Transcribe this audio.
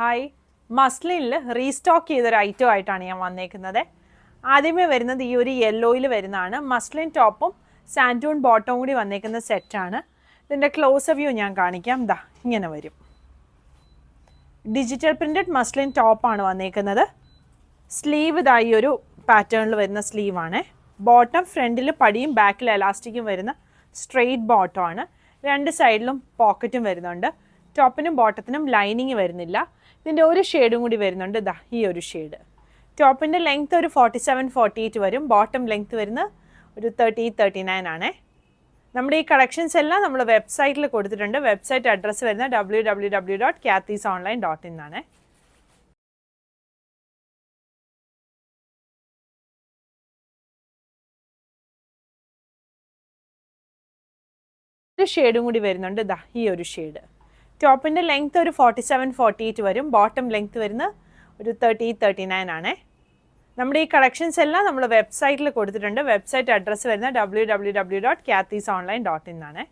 Hi, മസ്ലിനിൽ restock ചെയ്തൊരു item ആയിട്ടാണ് ഞാൻ വന്നേക്കുന്നത്. ആദ്യമേ വരുന്നത് ഈ ഒരു യെല്ലോയിൽ വരുന്നതാണ്. മസ്ലിൻ ടോപ്പും സാൻറ്റൂൺ ബോട്ടവും കൂടി വന്നേക്കുന്ന സെറ്റാണ്. ഇതിൻ്റെ ക്ലോസ് വ്യൂ ഞാൻ കാണിക്കാം. ദാ ഇങ്ങനെ വരും. ഡിജിറ്റൽ പ്രിൻറ്റഡ് മസ്ലിൻ ടോപ്പാണ് വന്നേക്കുന്നത്. സ്ലീവ് ഇതാ ഈ ഒരു പാറ്റേണിൽ വരുന്ന സ്ലീവാണ്. ബോട്ടം ഫ്രണ്ടിൽ പടിയും ബാക്കിൽ എലാസ്റ്റിക്കും വരുന്ന സ്ട്രെയിറ്റ് ബോട്ടമാണ്. രണ്ട് സൈഡിലും പോക്കറ്റും വരുന്നുണ്ട്. ടോപ്പിനും ബോട്ടത്തിനും ലൈനിങ് വരുന്നില്ല. ഇതിൻ്റെ ഒരു ഷെയ്ഡും കൂടി വരുന്നുണ്ട്. ഇതാ ഈ ഒരു ഷെയ്ഡ്. ടോപ്പിൻ്റെ ലെങ്ത്ത് ഒരു 47-48 വരും. ബോട്ടം ലെങ്ത്ത് വരുന്ന ഒരു 30-39 ആണേ. നമ്മുടെ ഈ കളക്ഷൻസ് എല്ലാം നമ്മൾ വെബ്സൈറ്റിൽ കൊടുത്തിട്ടുണ്ട്. വെബ്സൈറ്റ് അഡ്രസ്സ് വരുന്ന www.kathysonline.in ആണ്. ഒരു ഷെയ്ഡും കൂടി വരുന്നുണ്ട്. ഇതാ ഈ ഒരു ഷെയ്ഡ്. ടോപ്പിൻ്റെ ലെങ്ത്ത് ഒരു 47-48 വരും. ബോട്ടം ലെങ്ത്ത് വരുന്ന ഒരു 30-39 ആണേ. നമ്മുടെ ഈ കളക്ഷൻസ് എല്ലാം നമ്മൾ വെബ്സൈറ്റിൽ കൊടുത്തിട്ടുണ്ട്. വെബ്സൈറ്റ് അഡ്രസ്സ് വരുന്ന www.kathysonline.in ആണ്.